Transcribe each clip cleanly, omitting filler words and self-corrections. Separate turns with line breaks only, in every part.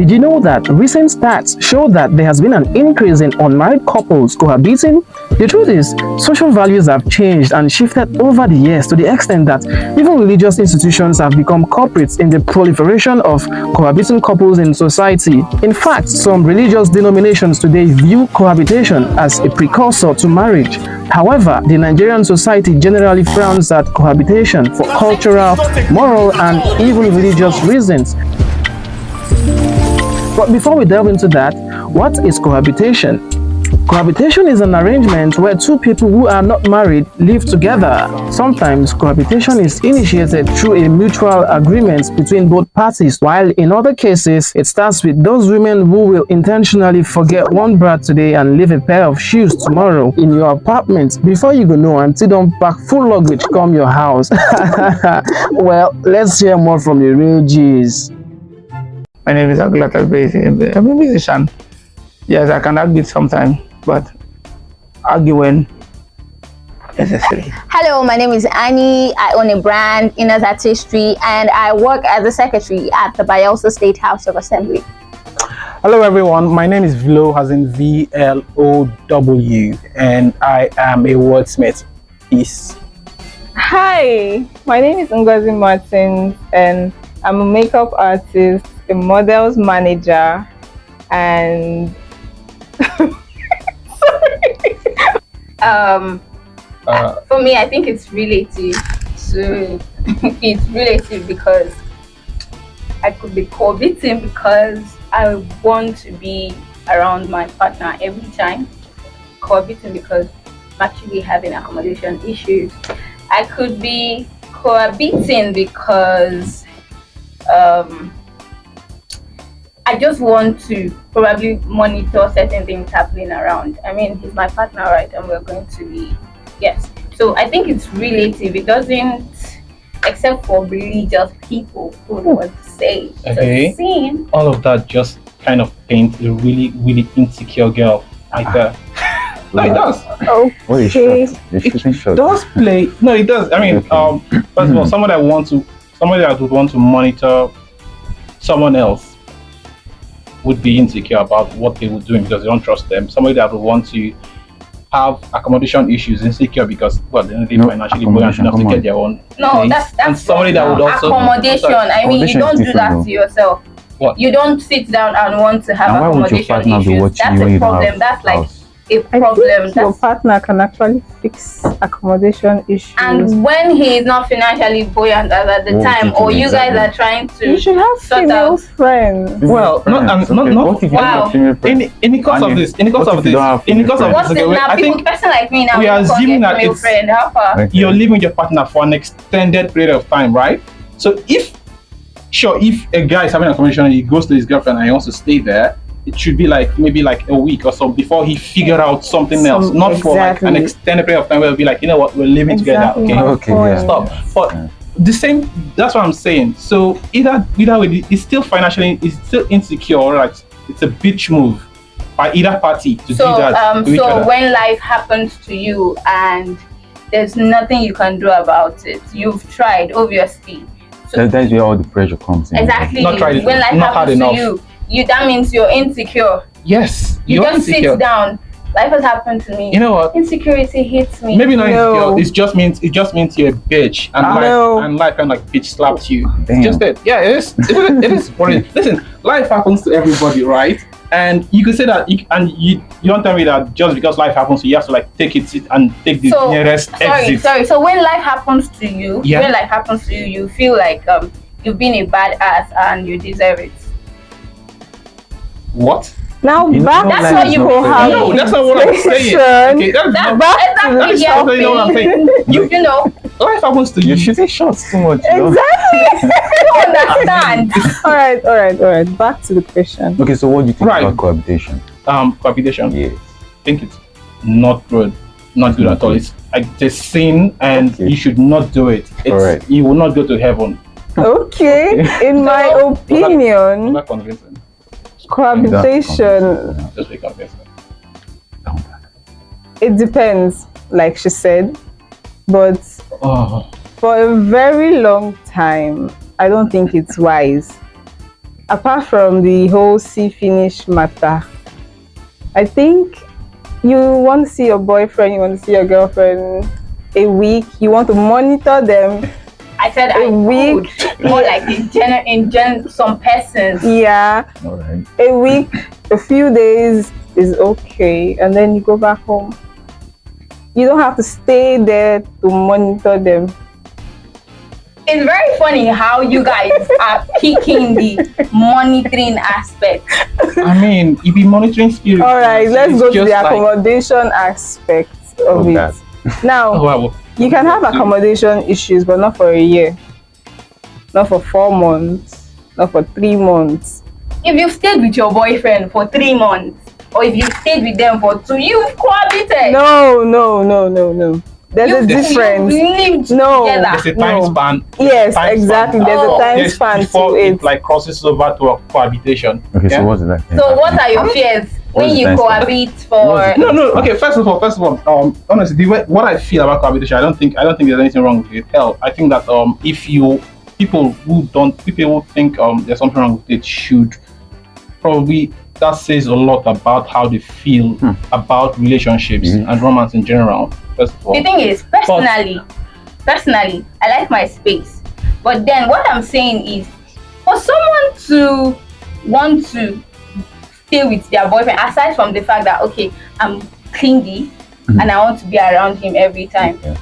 Did you know that recent stats show that there has been an increase in unmarried couples cohabiting? The truth is, social values have changed and shifted over the years to the extent that even religious institutions have become culprits in the proliferation of cohabiting couples in society. In fact, some religious denominations today view cohabitation as a precursor to marriage. However, the Nigerian society generally frowns at cohabitation for cultural, moral, and even religious reasons. But before we delve into that, what is cohabitation? Cohabitation is an arrangement where two people who are not married live together. Sometimes cohabitation is initiated through a mutual agreement between both parties, while in other cases, it starts with those women who will intentionally forget one bra today and leave a pair of shoes tomorrow in your apartment. Before you go know, until don't pack full luggage come your house. Well, let's hear more from the real G's.
My name is Agulata Bezi. I'm a musician. Yes, I can argue sometimes, but argue when necessary.
Hello, my name is Annie. I own a brand, Inner's Artistry, and I work as a secretary at the Bayelsa State House of Assembly.
Hello everyone, my name is Vlo, as in V-L-O-W, and I am a wordsmith. Peace.
Hi, my name is Ngozi Martins, and I'm a makeup artist, a model's manager, and
for me, I think it's relative. So it's relative because I could be cohabiting because I want to be around my partner every time. Cohabiting because I'm actually having accommodation issues. I could be cohabiting because I just want to probably monitor certain things happening around. I mean, he's my partner, right? And we're going to be, yes. So I think it's relative. It doesn't, except for religious people who would want to say.
Okay.
So sin,
all of that just kind of paint a really, really insecure girl like that. No, it does.
okay.
It does play. No, it does. I mean, first of all, somebody that would want to monitor someone else would be insecure about what they would do because they don't trust them. Somebody that would want to have accommodation issues, insecure because well, they're not financially buoyant enough to get their own.
No,
place.
that's
and somebody that would also
accommodation. I mean, you don't do that to yourself.
What?
You don't sit down and want to have
And why would your
accommodation
partner be
issues.
watching
That's
you when
a
you don't
problem.
have
That's like
house?
a
I
problem.
think your partner can actually fix accommodation issues.
And when he is not financially buoyant as at the
What
time,
did you
or you guys
exactly?
are trying to
you should have
sort
female
out.
friends.
Well, not
What if you
Wow.
have female friends?
in the course of
And
this, in the course
what
of
if you
this,
don't have
in the course of
female
What's
this,
this
okay,
now?
I
People,
think
person like me now,
we are
we can't
assuming
get
that
female
it's-
friend. How far?
Okay.
you're living with your partner for an extended period of time, right? So if a guy is having a conversation and he goes to his girlfriend and he wants to stay there, it should be like maybe like a week or so before he figure out something else, not for like an
exactly.
extended period of time where it'll be like, you know what, we're living
Exactly.
together,
Okay, yeah.
stop. But the same, that's what I'm saying. So either way, it's still financially, it's still insecure, like it's a bitch move by either party to do that to each
so
other.
when life happens to you and there's nothing you can do about it, you've tried, obviously. So
That's where all the pressure comes in.
exactly,
Not tried,
when life
not hard
happens to
enough.
you, that means you're insecure.
Yes,
You
you're
just
insecure.
sit down. Life has happened to me.
You know what?
Insecurity hits me.
Maybe not
No.
insecure. It just means you're a bitch, and
No.
life kind of like bitch slapped you.
Damn.
Just that. Yeah, it is. It is. Listen, life happens to everybody, right? And you could say that, you don't tell me that just because life happens to you, you have to like take it and take the nearest exit.
Sorry. So when life happens to you,
Yeah.
you feel like you've been a badass and you deserve it.
What?
Now
You know,
back
That's
life
what
is
you
not
go
fair.
have.
No, that's not what I'm saying. Okay, that's not. That is
Exactly.
not what I'm saying.
You know,
Life happens to you.
You're shooting shots too much. You know?
Exactly.
you understand.
all right. Back to the question.
Okay, so what do you think
Right.
about cohabitation?
Cohabitation.
Yes.
I think it's not good. Not good at all. It's a sin, and
Okay.
you should not do it.
Alright.
You will not go to heaven.
Okay, in my opinion,
Not convincing.
cohabitation,
Just be convincing.
it depends, like she said, but
Oh,
for a very long time, I don't think it's wise. apart from the whole see finish matter, I think you want to see your boyfriend, you want to see your girlfriend a week, you want to monitor them.
I said
A
I
week.
would. More like some persons.
Yeah,
All right.
a week, a few days is okay, and then you go back home. You don't have to stay there to monitor them.
It's very funny how you guys are picking the monitoring aspect.
I mean, if you monitoring spirit.
All right, let's
it's
go to
just
the
like-
accommodation aspect of
Oh,
it.
God.
Now,
Oh, wow.
you can have accommodation issues, but not for a year, not for 4 months, not for 3 months.
If you've stayed with your boyfriend for 3 months, or if you've stayed with them for 2, you've cohabited.
No. There's a difference.
You've lived
No.
together.
There's a time
No.
span.
Yes,
Time
exactly.
span.
There's
Oh.
a time
Yes,
span
before
to
it
it.
like crosses over to a cohabitation.
Okay,
Yeah?
so what's that?
So what are your fears when
What's
you
the time
cohabit for?
No. Okay, first of all, honestly, what I feel about cohabitation, I don't think there's anything wrong with it. Hell, I think that if you people who think there's something wrong with it should probably, that says a lot about how they feel about relationships and romance in general. First of all,
The thing is, personally, I like my space. But then what I'm saying is, for someone to want to stay with their boyfriend, aside from the fact that, okay, I'm clingy and I want to be around him every time,
Okay.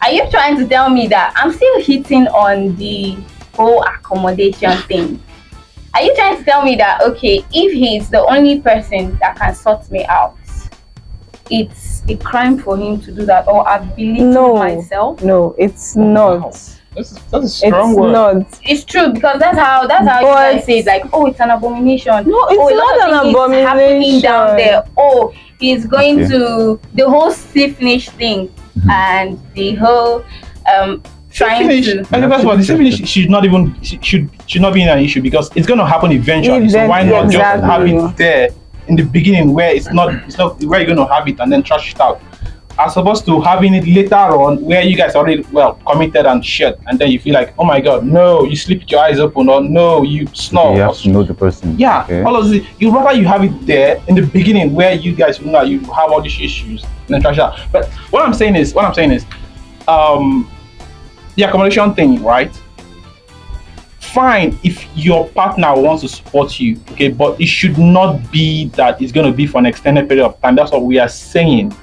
are you trying to tell me that I'm still hitting on the whole accommodation thing? Are you trying to tell me that, okay, if he's the only person that can sort me out, it's a crime for him to do that, or I've belittled
No.
myself?
No, it's
Wow.
not.
That's a
It's
strong word.
not.
It's true, because that's how you
But-
guys say it, like, oh, it's an abomination.
No, it's
Oh, a lot
not
of
an
things is happening down
abomination.
there. Oh, he's going
Okay.
to the whole finish thing and the whole trying
Finish.
to.
And first of all, the finish should not even should not be an issue, because it's going to happen eventually. So why not just have
Exactly.
it there in the beginning, where it's not where you're going to have it and then trash it out, as opposed to having it later on where you guys already committed and shit, and then you feel like, oh my god, no, you sleep with your eyes open, or no, you snore.
You have to know the person.
Yeah,
Okay.
all of this. You rather you have it there in the beginning where you guys know you have all these issues and then trash it out. But what I'm saying is, the accommodation thing, right? Fine if your partner wants to support you, okay, but it should not be that it's going to be for an extended period of time. That's what we are saying.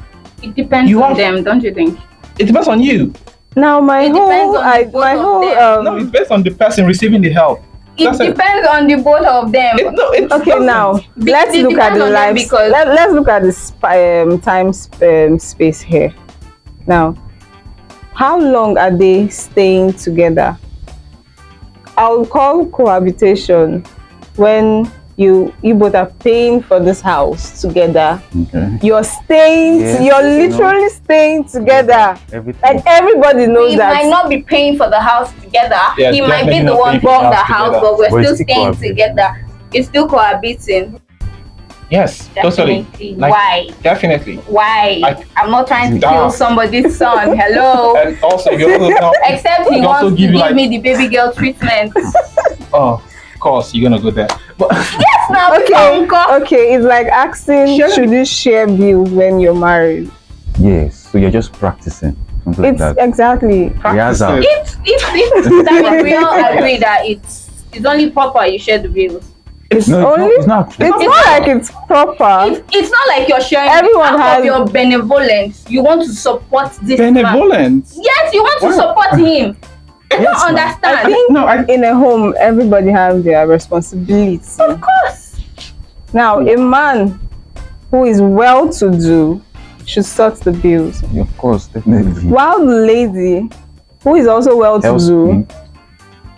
It depends
You
on
have-
them, don't you think?
It depends on you.
Now my
It depends
whole,
on the both of them.
No, it's based on the person receiving the help.
It
That's it.
depends on the both of them.
Okay, now let's
it
look at
depends
the
on them
lives.
because-
Let's look at the time space here. Now, how long are they staying together? I'll call cohabitation when you both are paying for this house together.
Okay.
You're staying.
Yes,
you're
you
literally staying together.
Everything.
Like everybody knows
He
that.
might not be paying for the house together.
Yes,
He might be
definitely
the
not
one
paying for the
bought the
house
house,
together.
but we're
But it's
still
still
staying
cohabiting.
together. It's still cohabiting.
Yes, totally.
Definitely.
Like,
Why?
Definitely.
Why? I'm not trying to
Damn.
kill somebody's son. Hello.
And also, you also know,
Except he
They also
wants to
give
give
you, like-
me the baby girl treatment.
oh, of course, you're gonna go there. But
Yes, now
Okay, it's like asking, should you share bills when you're married?
Yes. So you're just practicing. Something like
It's
that.
exactly.
Rehearsal.
if that is, we all agree that it's only proper you share the bills.
No,
only-
it's not.
It's not like it's proper.
It's not like you're sharing
Everyone
out
has-
of your benevolence. You want to support this man.
benevolence.
Yes, you want to
Wow.
support him. I
Yes,
don't
ma'am.
understand.
I think
No,
in a home, everybody has their responsibility.
Of course.
Now, a man who is well-to-do should sort the bills,
Of course, definitely.
while the lady who is also
Else,
well-to-do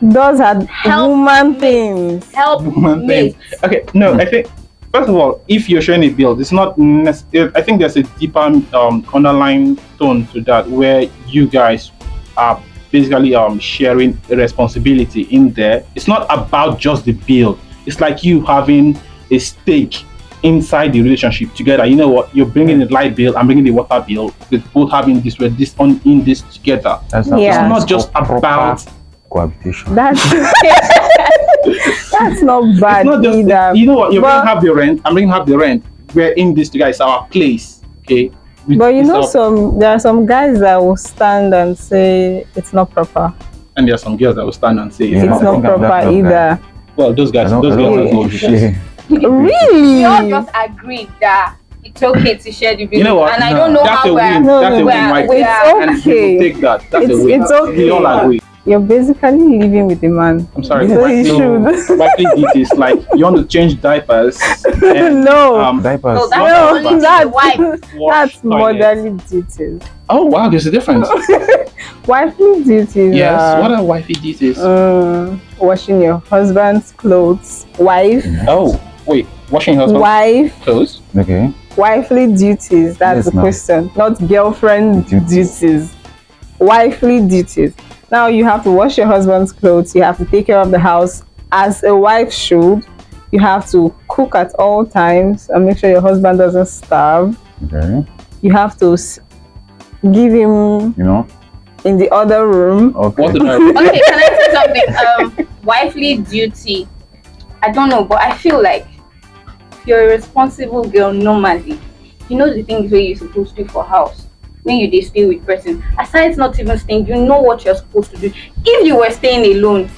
does her
Help
woman
me.
things.
Help
Woman
me.
things. Okay, no, I think first of all, if you're sharing a bill, it's not necessary. I think there's a deeper underlying tone to that, where you guys are basically sharing a responsibility in there. It's not about just the bill. It's like you having a stake inside the relationship together. You know what? You're bringing the light bill, I'm bringing the water bill. We're both having this, we're this on in this together.
That's
Yeah.
It's not just
proper
about
cohabitation.
That's That's not bad
It's not just,
either.
you know what? You're
But-
bringing half the rent. I'm bringing half the rent. We're in this together. It's our place. Okay.
But you
It's
know,
our-
there are some guys that will stand and say it's not proper.
and there are some girls that will stand and say,
Yeah,
It's
I
not
think I'm that
proper
kind of guy.
either.
well, those guys,
I
those
don't
girls
want
have no
to
issues.
share.
Really?
We all just agreed that it's okay to share the video.
You know what?
And I
No.
don't know
That's
how
a
we're.
win.
No,
That's a
no,
win, right?
we're-
And we
okay.
will take that. That's
It's-
a win.
it's okay.
We all agree.
You're basically living with a man.
I'm sorry.
So you should.
Wifely duties, like you want to change diapers. And,
No.
Diapers.
So that's
No,
only to the wife.
wash
That's
toilets.
motherly duties.
Oh wow, there's a difference.
Wifely duties
Yes. What
are
are wifey duties?
washing your husband's clothes. Wife.
Oh wait, washing husband's
Wife.
clothes.
Okay.
Wifely duties. That's
Yes,
the
ma'am.
question. Not girlfriend
Duties.
duties. Wifely duties. Now you have to wash your husband's clothes. You have to take care of the house as a wife should. You have to cook at all times and make sure your husband doesn't starve.
Okay.
You have to give him
You know.
in the other room.
Okay.
What did I?
Okay, can I say something? Wifely duty. I don't know, but I feel like if you're a responsible girl normally, you know the things where you're supposed to do for house. When you stay with person, aside not even staying, you know what you're supposed to do. If you were staying alone,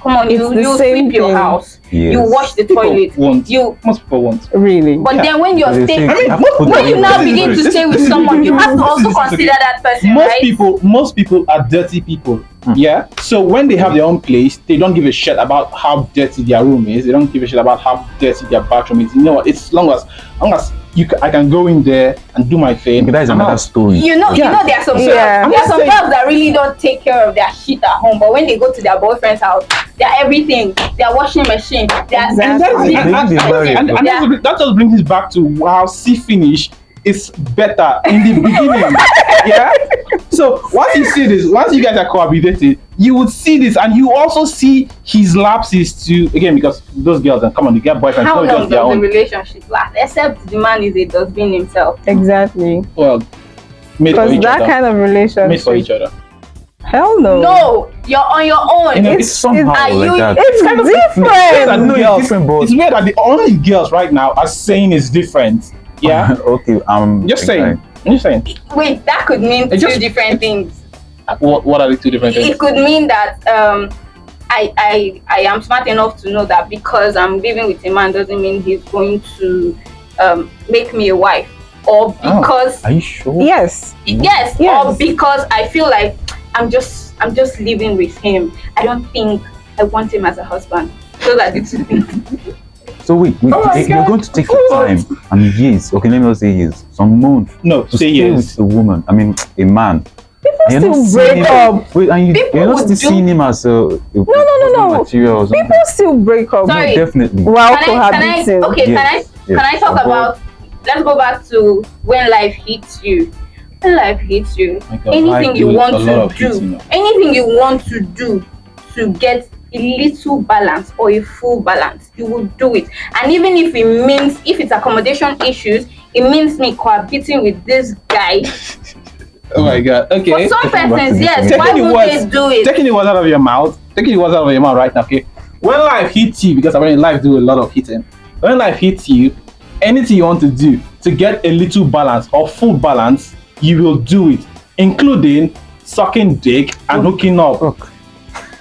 come on,
It's the
you
same
sweep your
thing.
house,
Yes.
you wash the
People
toilet,
won't.
you.
Most people won't.
Really?
But
Yeah.
then when you're
They
staying,
say,
when you now
This is
begin
very-
to
this
stay
is-
with
this is
someone, you
very-
have to
this
also
is-
consider that person,
Most
right?
most people are dirty people. Yeah. So when they have their own place, they don't give a shit about how dirty their room is. They don't give a shit about how dirty their bathroom is. You know what? It's long as I can go in there and do my thing.
But that is
I'm
another
out.
story.
You know there are some
Yeah.
there are some
saying-
girls that really don't take care of their shit at home, but when they go to their boyfriend's house, they're everything. Their washing machine, their
Exactly.
And that just brings us back to wow, see finish is better in the beginning. Yeah. So once you guys are cohabitating, you would see this, and you also see his lapses too. Again, because those girls, and come on, they get boyfriends.
How
not
long
just their
does the
own.
relationship last? Except the man is a dustbin himself.
Exactly.
Well, made for
Because
each
that
other.
kind of
Made for
relationship.
each other.
Hell no.
No, you're on your own.
You know,
It's somehow
are
like
you-
that.
It's
kind of
different.
That
No, it's
girls-
different, but-
it's weird that the only girls right now are saying it's different. Yeah.
Okay.
Just saying. I'm just saying.
Wait, that could mean
It
two
just-
different things.
What are the two different things?
It could mean that I am smart enough to know that because I'm living with a man doesn't mean he's going to make me a wife, or because
Are you sure?
Yes.
yes,
Yes.
or because I feel like I'm just living with him. I don't think I want him as a husband. So that the two things.
So wait,
Oh my
you're
God.
going to take your time and years. Okay, let me not say years. Some months
No,
to
say
stay
yes.
with a woman. I mean, a man. And you're not
still
seeing
break
him-
up.
Wait, and
People
you're not
would
still
do-
seeing him as a
No.
material or something.
People still break up
Sorry.
Definitely.
while
Can I
cohabiting.
okay,
Yes,
can I talk
yes.
about, let's go back to when life hits you. When life hits you,
My God,
anything
life
you
do
want
a lot
to
of hits, you
do,
know.
anything you want to do to get a little balance or a full balance, you will do it. And even if if it's accommodation issues, it means me cohabiting with this guy.
Oh my God. Okay.
For some persons, yes,
Taking
why
the
would
words-
they do it?
Taking the words out of your mouth. Taking the words out of your mouth right now. Okay. When life hits you, because I mean life do a lot of hitting. When life hits you, anything you want to do to get a little balance or full balance, you will do it, including sucking dick and hooking up.
Look.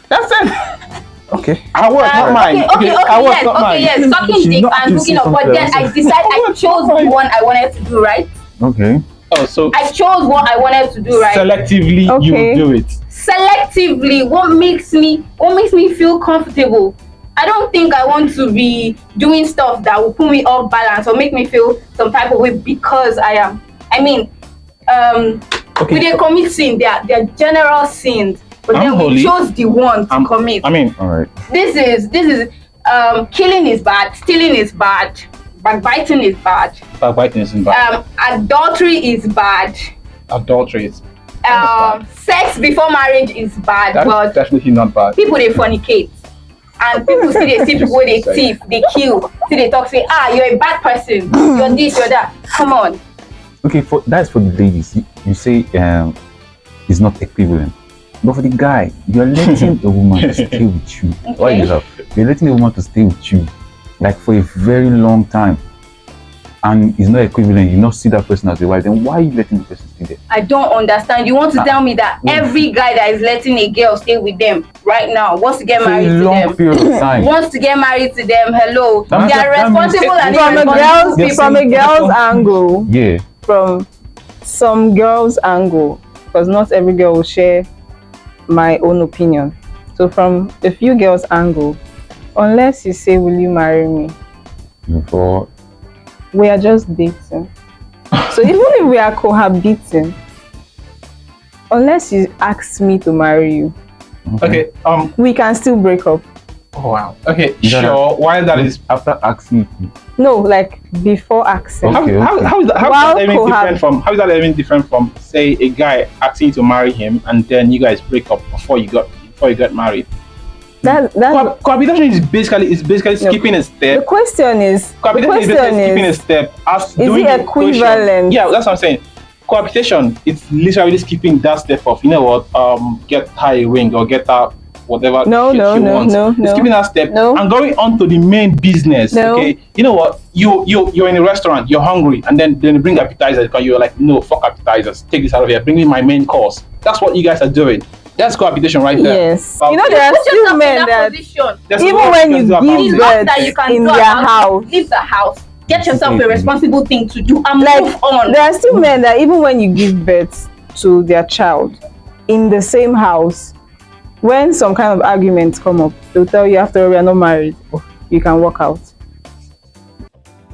That's it.
Okay.
I was not mine.
Okay,
I was
yes,
not
okay,
mine.
yes, sucking
She's
dick
not
and
to
hooking
say
up. But
something
then I
else.
decided I chose the one I wanted to do, right?
Okay.
Oh, so
I chose what I wanted to do, right?
selectively you
Okay.
will do it.
Selectively, what makes me feel comfortable. I don't think I want to be doing stuff that will put me off balance or make me feel some type of way because I am. I mean, we dey commit sin. They are general sins, but
I'm
then
holy.
we chose the one to commit.
I mean,
All right.
This is killing is bad, stealing is bad, backbiting is bad,
backbiting isn't bad.
adultery is bad,
Adultery is
sex before marriage is bad,
that's
but
definitely not bad.
people dey fornicate and people still dey see people wey dey thief, dey kill, still dey talk say you're a bad person, you're this, you're that. Come on.
Okay, that's for the ladies. You say it's not equivalent. But for the guy, you're letting a woman to stay with you. Why you laugh? You're letting a woman to stay with you, like for a very long time, and it's not equivalent. You not see that person as a wife. Then why are you letting the person stay there?
I don't understand. You want to tell me that every guy that is letting a girl stay with them right now wants to get
For
married
a
to
long
them?
period of time.
Wants to get married to them? Hello, they
means-
are
that means-
responsible and
From a
irresponsible.
girl's from a girl's angle,
Yeah.
from some girls' angle, because not every girl will share my own opinion. So from a few girls' angle, unless you say, "Will you marry me?"
Before.
We are just dating. So even if we are cohabiting, unless you ask me to marry you,
Okay.
we can still break up.
Oh, wow. Okay.
Is that
Sure. While that is
after asking you.
No, like before asking.
how,
Okay,
how,
okay.
how is that, how
While
is that even different from how is that even different from say a guy asking you to marry him and then you guys break up before you got married?
That's
Cohabitation is basically skipping a
the
step.
question is. The
Cohabitation is basically
question
skipping a
is.
step. As
Is
doing
it
the
equivalent?
Yeah, that's what I'm saying. Cohabitation, it's literally skipping that step of, you know what, get her a ring or get her whatever
No,
shit
no,
she
no,
wants.
no,
It's
no.
skipping that step
No.
and going on to the main business.
No.
Okay, you know what? You're in a restaurant, you're hungry, and then you bring appetizers because you're like, no, fuck appetizers, take this out of here, bring me my main course. That's what you guys are doing. That's cohabitation right there.
Yes.
Okay.
You know, there are
Put
still
yourself in
men
that
that
position.
There's a
even
lot
when
you
you
can do about
give
it.
It's not
birth
that you can
in
do
their
about it.
house,
Leave the house. Get yourself a responsible thing to do and
like
move on.
there are still men that even when you give birth to their child in the same house, when some kind of arguments come up, they'll tell you after we are not married, you can walk out.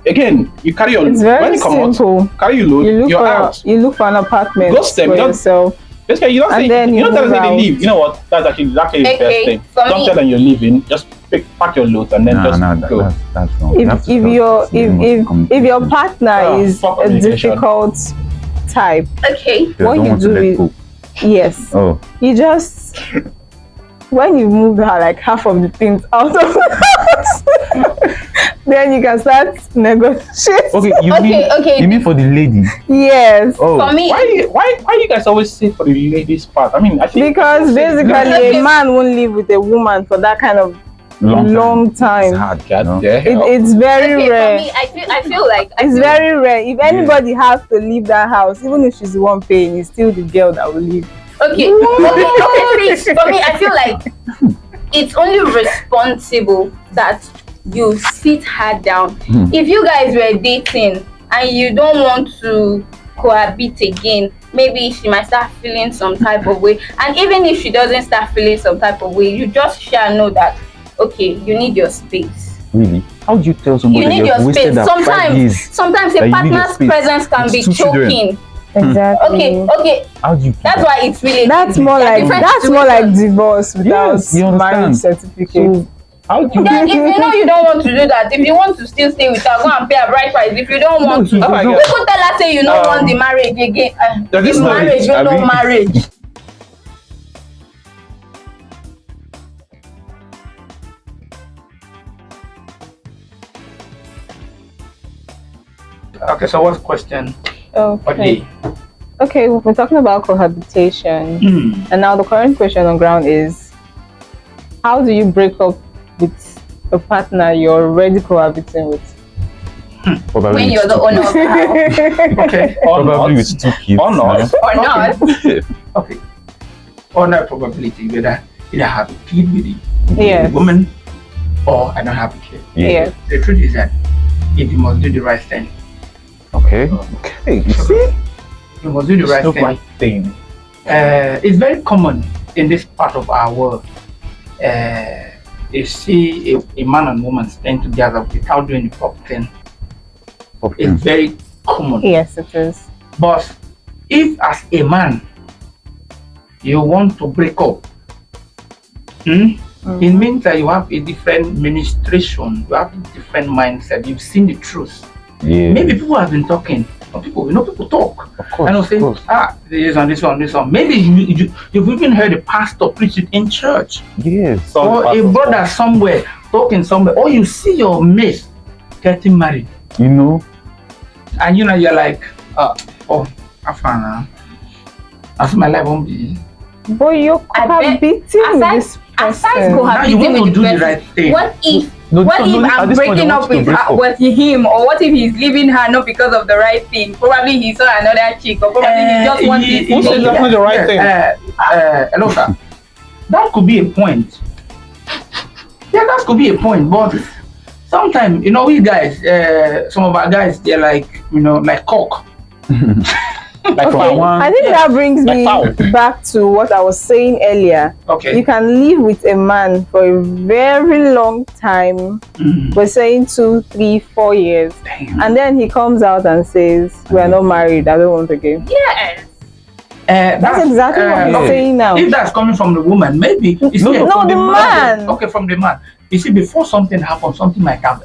Again, you carry your
It's very
when you come
simple.
out, carry your load,
You
you're
look
out.
for an apartment
Ghost them,
for
you don't-
yourself.
Basically, you don't
And
say
then
you
you
don't tell them
move
they
out.
leave. You know what? That's actually the best
Okay,
thing.
for
Don't
me-
tell them you're leaving. Just pack your loads and then
Nah,
just
nah,
go.
that's wrong. You have
If
to
if
tell
your
the person
if your
communication.
partner is
fuck
a
communication.
difficult type,
Okay.
They
what
don't
you
want to
do
let
is-
go.
yes,
Oh,
you just when you move her like half of the things out of the house, then you can start negotiating.
okay. You mean for the lady?
Yes,
Oh,
For me,
Why you guys always say for the ladies part? I mean, I think
because basically
Okay.
a man won't live with a woman for that kind of long
It's
time.
hard,
God
you know?
damn.
It's very
okay,
rare.
for me, I feel like
It's very rare. If anybody has to leave that house, even if she's the one paying, it's still the girl that will leave.
okay, please. For me, I feel like it's only responsible that you sit her down. If you guys were dating and you don't want to cohabit again, maybe she might start feeling some type of way. And even if she doesn't start feeling some type of way, you just shall know that, okay, you need your space.
Really? How do you tell somebody
You need your
wasted
space.
that 5
Sometimes
years?
a
that you need your
partner's
space.
presence can
It's
be
2 children.
choking.
Exactly.
Okay,
How do you?
that's why it's really
That's more
There are
like
different
that's more like
situations.
divorce without
Yes, you
marriage
understand.
certificate.
So, how do you?
Then if you know you don't want to do that, if you want to still stay with her, go and pay a bride price. If you don't want to,
No,
Oh my God.
people tell her say you don't want the marriage again.
Does this
The
marriage,
marriage, you
I
know
mean-
marriage.
Okay, so what's the question?
Okay. Okay, we're talking about cohabitation, and now the current question on ground is, how do you break up with a partner you're already cohabiting with?
Probably
When
with
you're the
2
owner
kids.
of the house
Okay, or
Probably
not.
with 2 kids.
Or not.
or not.
Okay. On that probability, whether either have a kid with
Yes.
the woman or I don't have a kid.
Yes.
The truth is that if you must do the right thing,
Okay. Okay. You see?
you must do the right
no
thing.
right thing.
It's very common in this part of our world. You see a man and woman staying together without doing the proper thing. It's very common.
Yes, it is.
But if as a man you want to break up, it means that you have a different ministration, you have a different mindset, you've seen the truth.
Yeah.
Maybe people have been talking, or people, people talk.
Of course.
And I'll
of
say,
course.
this one, this one, this one. Maybe you've even heard a pastor preach it in church,
Yes.
or a brother somewhere talking somewhere, or you see your mate getting married,
You know.
and you're like, oh, I found out. As my life won't be.
But you're
I bet-
cohabiting with
aside-
this
Aside
person.
Now you
cohabiting
want to
with
do
the
the
person,
right thing.
what if
No,
what
no,
if
no, at
I'm
this point,
breaking
they
up
want you to
with,
break up.
with him, or what if he's leaving her not because of the right thing? Probably he saw another chick, or probably he just wants his
Who says that's not the right thing?
Hello, sir. That could be a point. Yeah, that could be a point. But sometimes, we guys, some of our guys, they're like, like cock.
Like
Okay,
one-
I think that brings
Like
me
foul.
back to what I was saying earlier.
Okay.
You can live with a man for a very long time. We're saying 2, 3, 4 years. And then he comes out and says, "We are not married, I don't want again."
Yes.
That's exactly what he's
okay.
saying now.
If that's coming from the woman, maybe. You see,
No,
from
the man.
Okay, from the man. You see, before something happens, something might have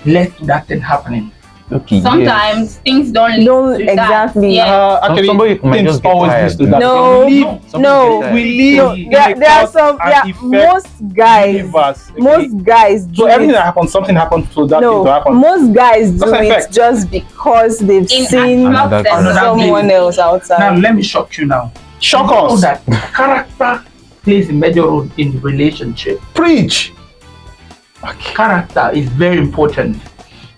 led to that thing happening.
Okay.
Sometimes things don't lead
Don't
to that.
exactly.
Yeah.
Actually,
Somebody might
things
just get
always
tired.
leads to that.
No,
We live,
no,
get
we
no.
live in
There are
cause
some.
and
Yeah,
effect
most guys.
universe, okay?
Most guys do
So everything
it.
that happens, something happens to that thing to
No,
happen.
most guys do
That's an
it
effect.
just because they've
In
seen
another
someone else
Now,
outside.
let me shock you now.
Shock
You know
us.
that character plays a major role in the relationship.
Preach.
Character is very important.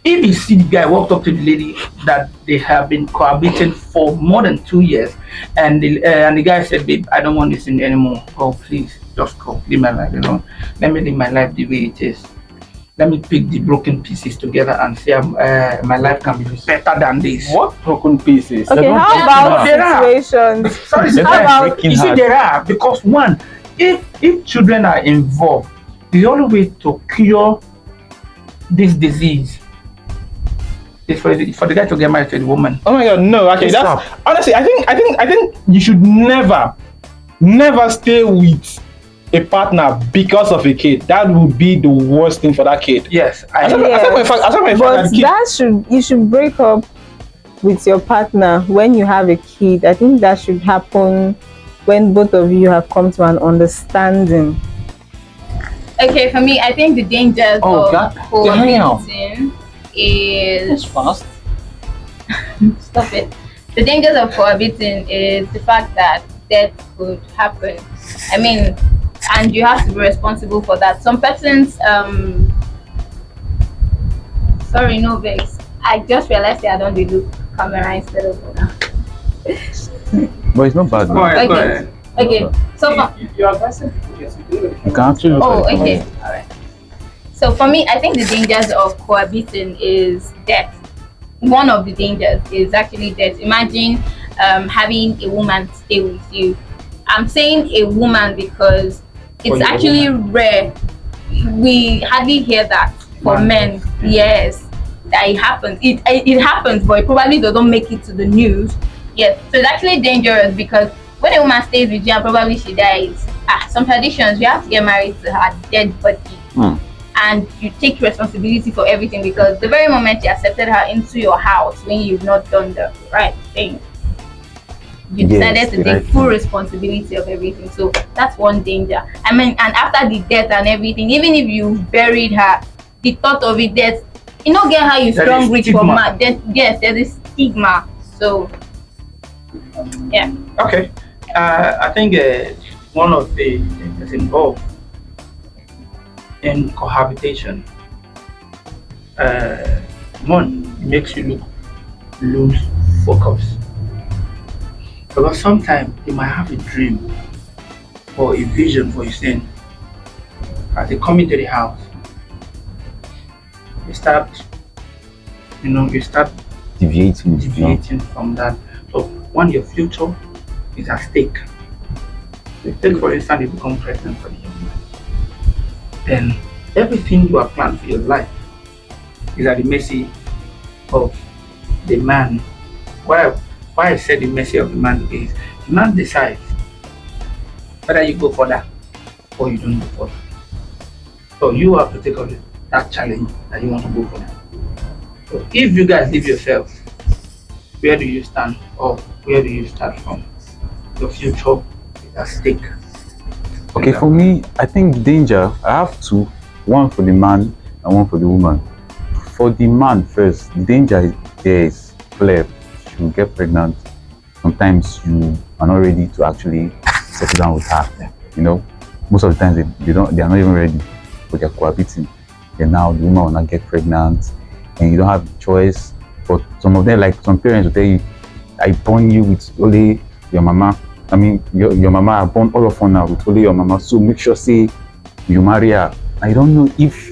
If you see the guy walked up to the lady that they have been cohabiting for more than 2 years, and the guy said, "Babe, I don't want this in anymore. Oh, please, just go. Live my life, Let me live my life the way it is. Let me pick the broken pieces together and say my life can be better than this."
What broken pieces?
Okay, how
Yeah,
about
there are.
situations?
Sorry,
They're
How about
breaking
you see,
heart.
there are, because one, if children are involved, the only way to cure this disease is for the guy to get married to the woman.
Oh my God, no. Okay,
Yes,
that's honestly. I think you should never stay with a partner because of a kid. That would be the worst thing for that kid.
Yes,
Aside from the fact
But
that the kid,
that you should break up with your partner when you have a kid. I think that should happen when both of you have come to an understanding.
Okay, for me, I think the dangers
Oh,
of
God
cohabiting is
fast.
stop it. The dangers of cohabiting is the fact that death could happen. I mean, and you have to be responsible for that. Some persons, sorry, no vex. I just realized that I don't do camera instead of
But it's not bad.
Go
though.
ahead, go
Okay.
ahead.
Okay, so for,
You're aggressive. Yes, you do.
You can actually look
oh,
at it.
okay, all right. So for me, I think the dangers of cohabiting is death. One of the dangers is actually death. Imagine having a woman stay with you. I'm saying a woman because it's
you're a
actually rare. We hardly hear that for men. Yes, that it happens. It happens, but it probably doesn't make it to the news. Yes, so it's actually dangerous because when a woman stays with you and probably she dies, some traditions you have to get married to her dead body. And you take responsibility for everything because the very moment you accepted her into your house when you've not done the right thing, you
Yes,
decided to
the
take
right
full
thing.
responsibility of everything. So that's one danger. I mean, and after the death and everything, even if you buried her, the thought of it, death, you know, get how you
There
strong
is
reach for
stigma.
man. Yes, there is stigma. So yeah.
Okay. I think one of the things involved in cohabitation, one, it makes you lose focus. Because sometimes you might have a dream or a vision for your sin. As you come into the house, you start deviating from that. So when your future is at stake, take for instance, you become pregnant for the young man, then everything you have planned for your life is at the mercy of the man. Why I said the mercy of the man is the man decides whether you go for that or you don't go for that. So you have to take on that challenge that you want to go for that. So if you guys leave yourselves, where do you stand or where do you start from? Your future is at stake.
Okay, for me, I think danger, I have two. One for the man and one for the woman. For the man first, the danger there is clear. You get pregnant. Sometimes you are not ready to actually settle down with her. You know, most of the times they are not even ready, but they're cohabiting. And now the woman will not get pregnant, and you don't have a choice. But some of them, like some parents will tell you, I born you with only your mama. I mean, your mama, I born all of us now with only your mama. So make sure, say, you marry her. I don't know if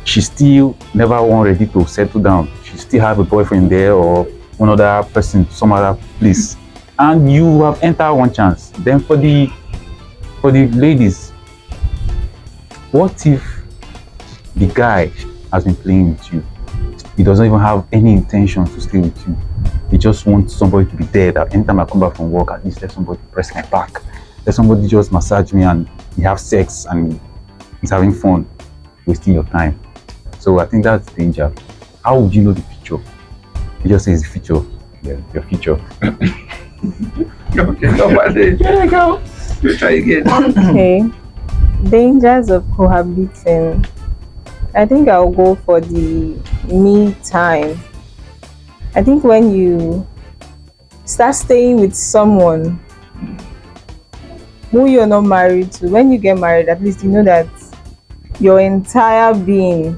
she still never want ready to settle down. She still have a boyfriend there or one other person, some other place. And you have entered one chance. Then for the ladies, what if the guy has been playing with you? He doesn't even have any intention to stay with you. He just wants somebody to be there, that anytime I come back from work, at least let somebody press my back. Let somebody just massage me and we have sex and he's having fun, wasting your time. So I think that's danger. How would you know the future? You just say it's the future. Yeah, your future.
Okay, nobody. Here we go. We'll try again.
Okay. Dangers of cohabiting. I think I'll go for the me time. I think when you start staying with someone who you're not married to, when you get married, at least you know that your entire being,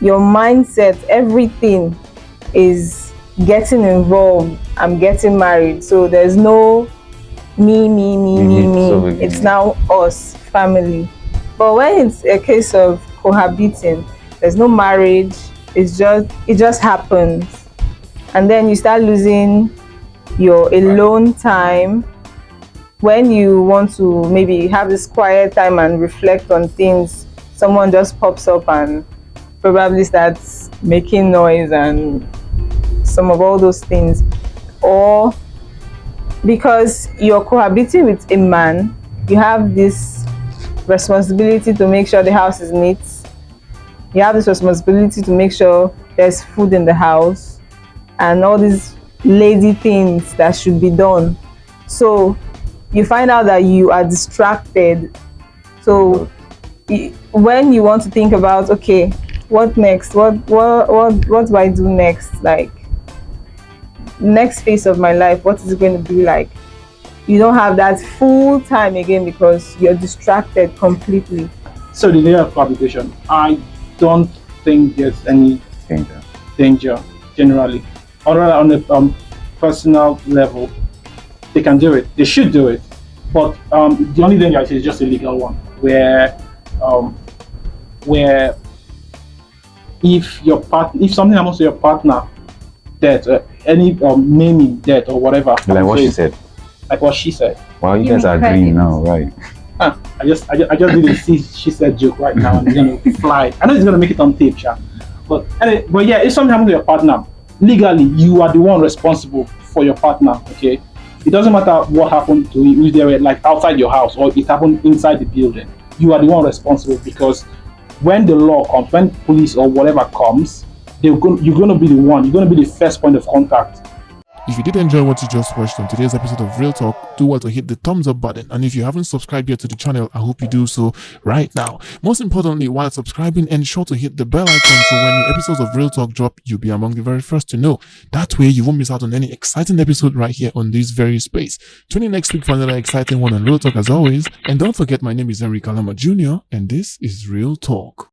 your mindset, everything is getting involved. I'm getting married. So there's no me. It's now us, family. But when it's a case of cohabiting, there's no marriage, it just happens. And then you start losing your alone time. When you want to maybe have this quiet time and reflect on things, someone just pops up and probably starts making noise and some of all those things. Or because you're cohabiting with a man, you have this responsibility to make sure the house is neat. You have this responsibility to make sure there's food in the house and all these lazy things that should be done. So you find out that you are distracted. So when you want to think about, okay, what next? What do I do next? Like, next phase of my life, what is it going to be like? You don't have that full time again because you're distracted completely.
So the layer of cohabitation, I don't think there's any danger generally. Or on a personal level, they can do it. They should do it. But the only danger I see is just a legal one, where if something happens to your partner, death, any naming death or whatever.
Like what she said.
Like what she said.
Well, you guys are agreeing now, right?
I just did a she said joke right now and it's gonna fly. I know it's gonna make it on tape, Sha. But yeah, if something happens to your partner, legally you are the one responsible for your partner. Okay, it doesn't matter what happened to you, if they were like outside your house or it happened inside the building. You are the one responsible, because when the law comes, when police or whatever comes, you're going to be the one. You're going to be the first point of contact.
If you did enjoy what you just watched on today's episode of Real Talk, do well to hit the thumbs up button. And if you haven't subscribed yet to the channel, I hope you do so right now. Most importantly, while subscribing, ensure to hit the bell icon so when new episodes of Real Talk drop, you'll be among the very first to know. That way, you won't miss out on any exciting episode right here on this very space. Tune in next week for another exciting one on Real Talk as always. And don't forget, my name is Henry Kalama Jr. and this is Real Talk.